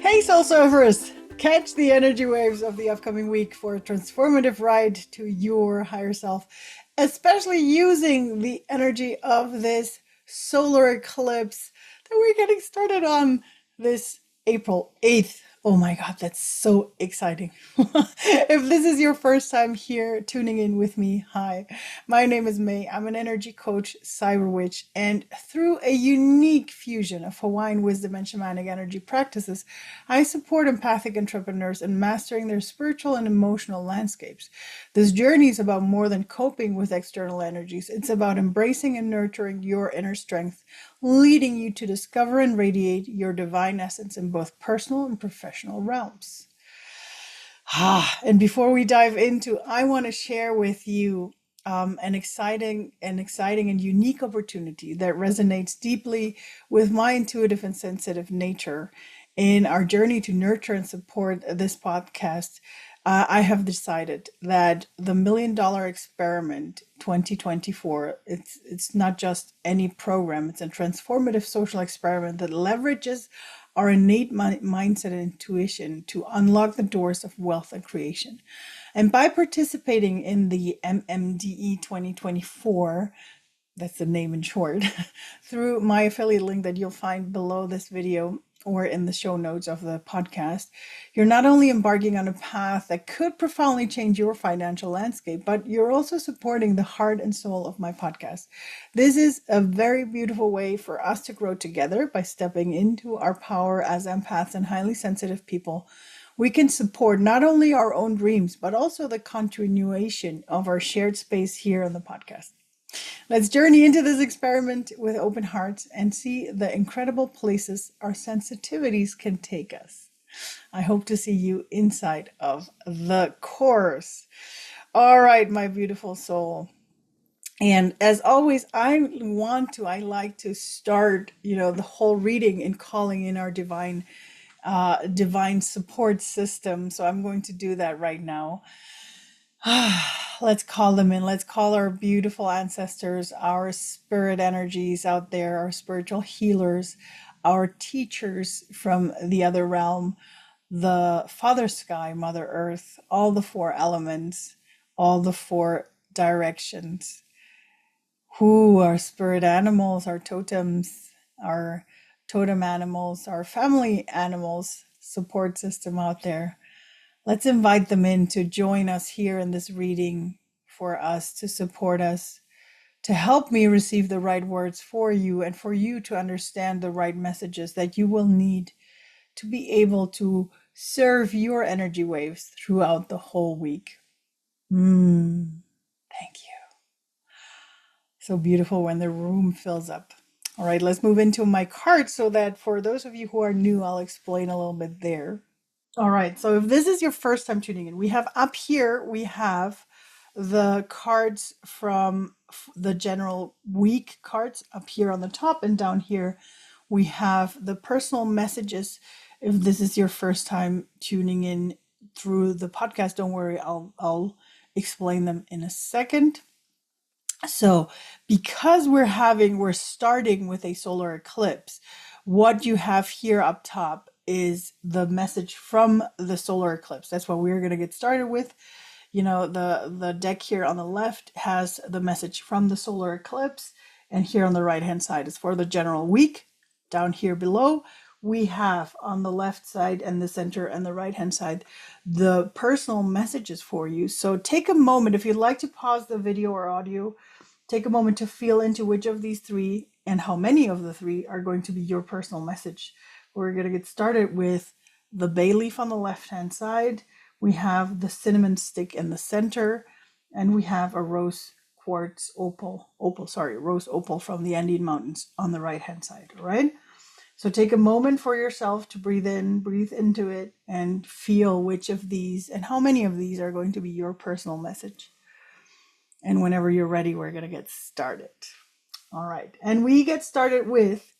Hey, Soul Surfers! Catch the energy waves of the upcoming week for a transformative ride to your higher self, especially using the energy of this solar eclipse that we're getting started on this April 8th. Oh my God, that's so exciting. If this is your first time here tuning in with me, hi, my name is May. I'm an energy coach, cyber witch, and through a unique fusion of Hawaiian wisdom and shamanic energy practices, I support empathic entrepreneurs in mastering their spiritual and emotional landscapes. This journey is about more than coping with external energies. It's about embracing and nurturing your inner strength, leading you to discover and radiate your divine essence in both personal and professional realms. And before we dive into, I want to share with you an exciting and unique opportunity that resonates deeply with my intuitive and sensitive nature. In our journey to nurture and support this podcast, I have decided that the $1 million experiment 2024, it's not just any program, it's a transformative social experiment that leverages our innate mindset and intuition to unlock the doors of wealth and creation. And by participating in the MMDE 2024, that's the name in short, through my affiliate link that you'll find below this video or in the show notes of the podcast, you're not only embarking on a path that could profoundly change your financial landscape, but you're also supporting the heart and soul of my podcast. This is a very beautiful way for us to grow together by stepping into our power as empaths and highly sensitive people. We can support not only our own dreams, but also the continuation of our shared space here on the podcast. Let's journey into this experiment with open hearts and see the incredible places our sensitivities can take us. I hope to see you inside of the course. All right, my beautiful soul. And as always, I like to start, the whole reading in calling in our divine support system. So I'm going to do that right now. Let's call them in. Let's call our beautiful ancestors, our spirit energies out there, our spiritual healers, our teachers from the other realm, the Father Sky, Mother Earth, all the four elements, all the four directions. Who are spirit animals, our totems, our totem animals, our family animals, support system out there. Let's invite them in to join us here in this reading for us, to support us, to help me receive the right words for you and for you to understand the right messages that you will need to be able to serve your energy waves throughout the whole week. Thank you. So beautiful when the room fills up. All right, let's move into my cards so that for those of you who are new, I'll explain a little bit there. All right, so if this is your first time tuning in, we have up here, we have the cards from the general week cards up here on the top, and down here we have the personal messages. If this is your first time tuning in through the podcast, don't worry, I'll explain them in a second. So because we're starting with a solar eclipse, what you have here up top is the message from the solar eclipse. That's what we're going to get started with. The deck here on the left has the message from the solar eclipse, and here on the right hand side is for the general week. Down here below, we have on the left side and the center and the right hand side the personal messages for you. So take a moment, if you'd like to pause the video or audio, take a moment to feel into which of these three and how many of the three are going to be your personal message. We're going to get started with the bay leaf on the left-hand side. We have the cinnamon stick in the center, and we have a rose opal from the Andean Mountains on the right-hand side, all right? So take a moment for yourself to breathe in, breathe into it, and feel which of these and how many of these are going to be your personal message. And whenever you're ready, we're going to get started. All right. And we get started with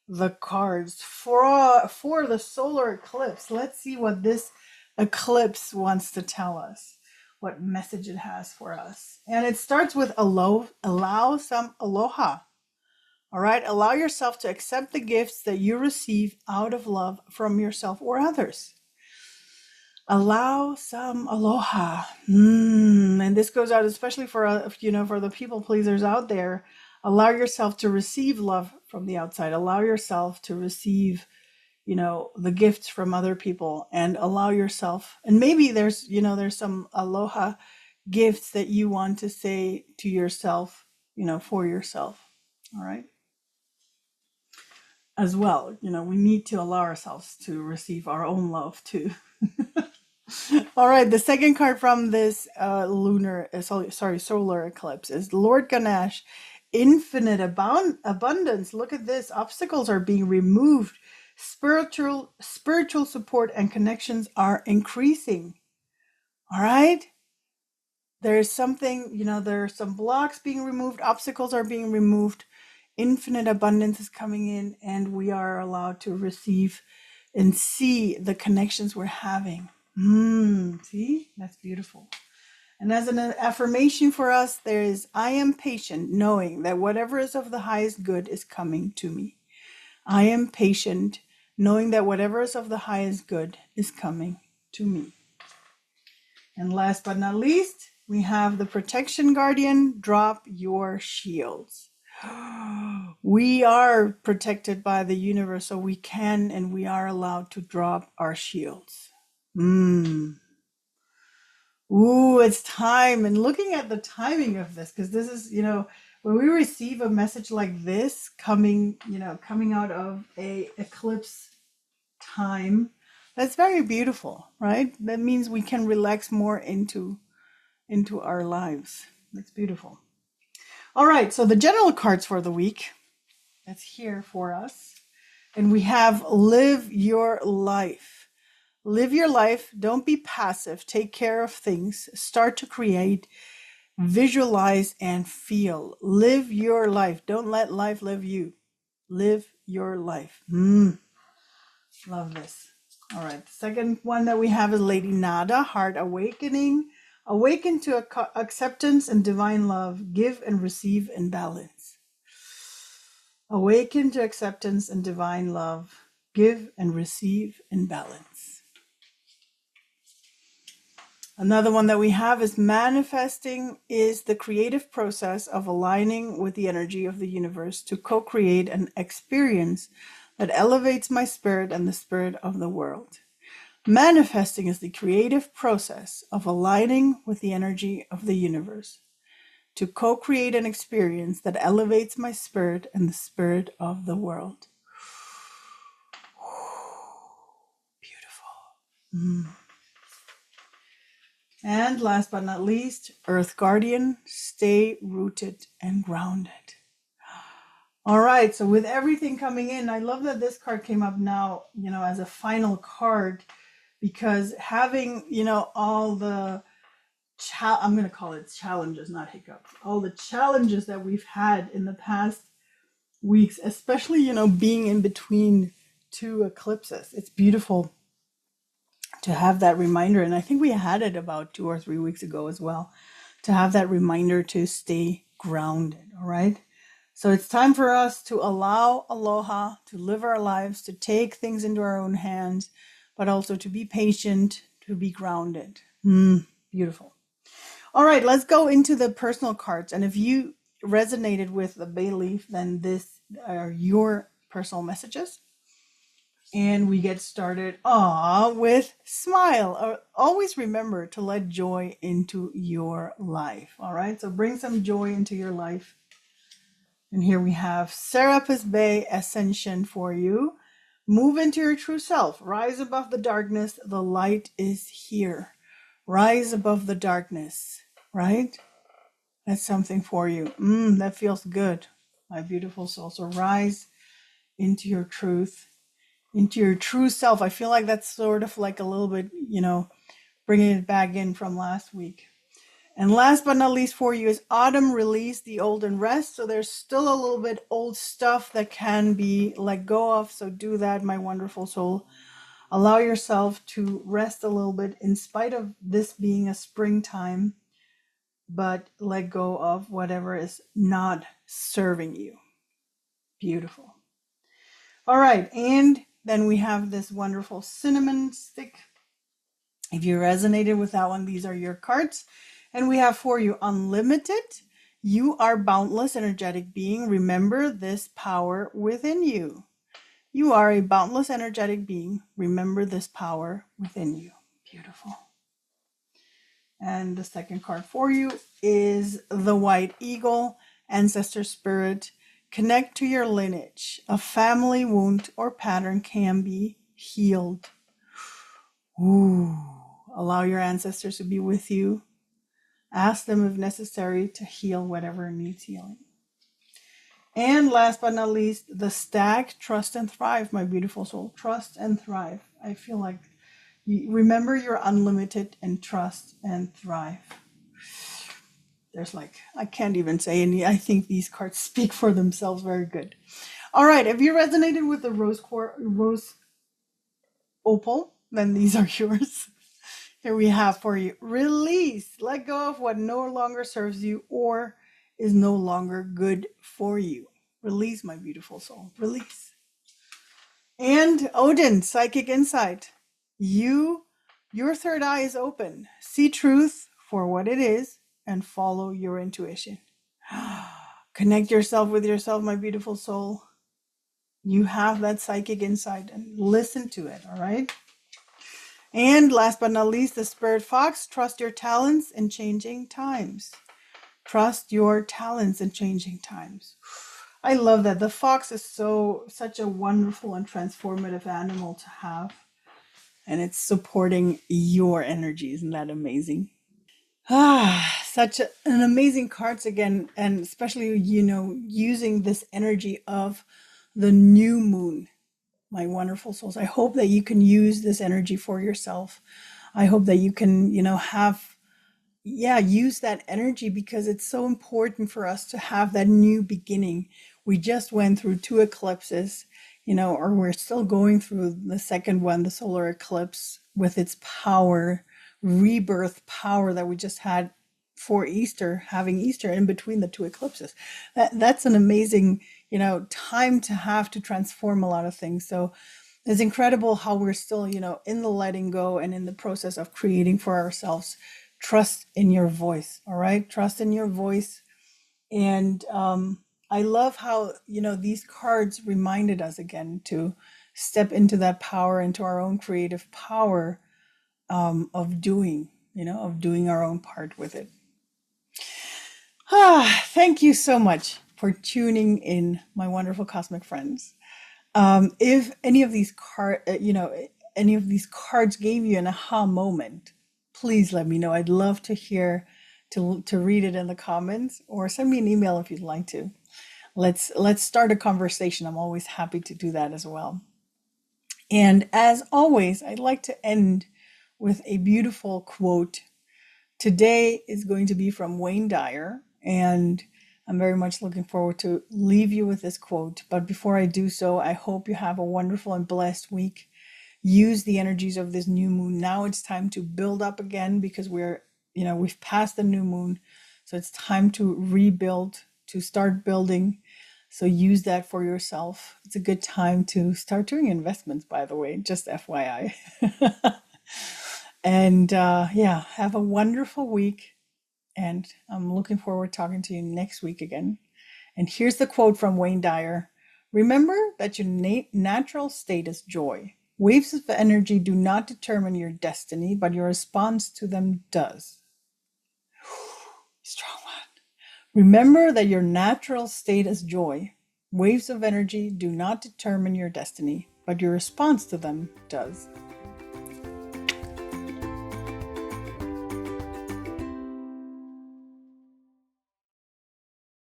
the cards for the solar eclipse. Let's see what this eclipse wants to tell us, what message it has for us. And it starts with allow some aloha. All right. Allow yourself to accept the gifts that you receive out of love from yourself or others. Allow some aloha. And this goes out especially for, for the people pleasers out there. Allow yourself to receive love from the outside. Allow yourself to receive, the gifts from other people, and allow yourself. And maybe there's some aloha gifts that you want to say to yourself, for yourself. All right. As well, we need to allow ourselves to receive our own love too. All right, the second card from this solar eclipse is Lord Ganesh, infinite abundance. Look at this. Obstacles are being removed. Spiritual support and connections are increasing. All right? There's something, there are some blocks being removed, obstacles are being removed, infinite abundance is coming in, and we are allowed to receive and see the connections we're having. See, that's beautiful. And as an affirmation for us, there is, I am patient, knowing that whatever is of the highest good is coming to me. I am patient, knowing that whatever is of the highest good is coming to me. And last but not least, we have the protection guardian, drop your shields. We are protected by the universe, so we can and we are allowed to drop our shields. Ooh, it's time. And looking at the timing of this, because this is, when we receive a message like this coming out of a eclipse time, that's very beautiful, right? That means we can relax more into our lives. That's beautiful. All right, so the general cards for the week, that's here for us. And we have live your life. Live your life. Don't be passive. Take care of things. Start to create, visualize, and feel. Live your life. Don't let life live you. Live your life. Love this. All right. The second one that we have is Lady Nada, Heart Awakening. Awaken to acceptance and divine love. Give and receive in balance. Awaken to acceptance and divine love. Give and receive in balance. Another one that we have is manifesting is the creative process of aligning with the energy of the universe to co-create an experience that elevates my spirit and the spirit of the world. Manifesting is the creative process of aligning with the energy of the universe to co-create an experience that elevates my spirit and the spirit of the world. Beautiful. And last but not least, Earth Guardian, stay rooted and grounded. All right, so with everything coming in, I love that this card came up now, as a final card, because having, all the, I'm going to call it challenges, not hiccups, all the challenges that we've had in the past weeks, especially, being in between two eclipses. It's beautiful to have that reminder. And I think we had it about 2 or 3 weeks ago as well, to have that reminder to stay grounded. All right. So it's time for us to allow aloha, to live our lives, to take things into our own hands, but also to be patient, to be grounded. Beautiful. All right, let's go into the personal cards. And if you resonated with the bay leaf, then this are your personal messages. And we get started with smile. Always remember to let joy into your life. All right, so bring some joy into your life. And here we have Serapis Bay Ascension for you. Move into your true self. Rise above the darkness. The light is here. Rise above the darkness, right? That's something for you. That feels good, my beautiful soul. So rise into your truth, into your true self. I feel like that's sort of like a little bit, bringing it back in from last week. And last but not least for you is autumn, release the old and rest. So there's still a little bit old stuff that can be let go of. So do that, my wonderful soul. Allow yourself to rest a little bit in spite of this being a springtime, but let go of whatever is not serving you. Beautiful. All right, and then we have this wonderful cinnamon stick. If you resonated with that one, these are your cards. And we have for you unlimited. You are boundless energetic being. Remember this power within you. You are a boundless energetic being. Remember this power within you. Beautiful. And the second card for you is the White Eagle, Ancestor Spirit. Connect to your lineage. A family wound or pattern can be healed. Ooh. Allow your ancestors to be with you. Ask them if necessary to heal whatever needs healing. And last but not least, the Stag, Trust and Thrive, my beautiful soul. Trust and thrive. I feel like remember you're unlimited and trust and thrive. There's like, I can't even say any. I think these cards speak for themselves. Very good. All right. If you resonated with the rose opal, then these are yours. Here we have for you. Release. Let go of what no longer serves you or is no longer good for you. Release, my beautiful soul. Release. And Odin, Psychic Insight. Your third eye is open. See truth for what it is and follow your intuition. Connect yourself with yourself, my beautiful soul. You have that psychic insight and listen to it, all right? And last but not least, the Spirit Fox. Trust your talents in changing times. Trust your talents in changing times. I love that. The fox is such a wonderful and transformative animal to have. And it's supporting your energy. Isn't that amazing? Such an amazing cards again. And especially, using this energy of the new moon. My wonderful souls. I hope that you can use this energy for yourself. I hope that you can, use that energy because it's so important for us to have that new beginning. We just went through 2 eclipses, or we're still going through the second one, the solar eclipse, with its power, rebirth power that we just had for Easter, having Easter in between the 2 eclipses. That's an amazing, time to have to transform a lot of things. So it's incredible how we're still, in the letting go and in the process of creating for ourselves. Trust in your voice. All right. Trust in your voice. And I love how, these cards reminded us again to step into that power, into our own creative power of doing our own part with it. Thank you so much for tuning in, my wonderful cosmic friends. If any of these cards gave you an aha moment, please let me know. I'd love to hear, to read it in the comments, or send me an email if you'd like to. Let's start a conversation. I'm always happy to do that as well. And as always, I'd like to end with a beautiful quote. Today is going to be from Wayne Dyer, and I'm very much looking forward to leave you with this quote. But before I do so, I hope you have a wonderful and blessed week. Use the energies of this new moon. Now it's time to build up again because we've passed the new moon. So it's time to rebuild, to start building. So use that for yourself. It's a good time to start doing investments, by the way, just FYI. And have a wonderful week. And I'm looking forward to talking to you next week again. And here's the quote from Wayne Dyer. Remember that your natural state is joy. Waves of energy do not determine your destiny, but your response to them does. Strong one. Remember that your natural state is joy. Waves of energy do not determine your destiny, but your response to them does.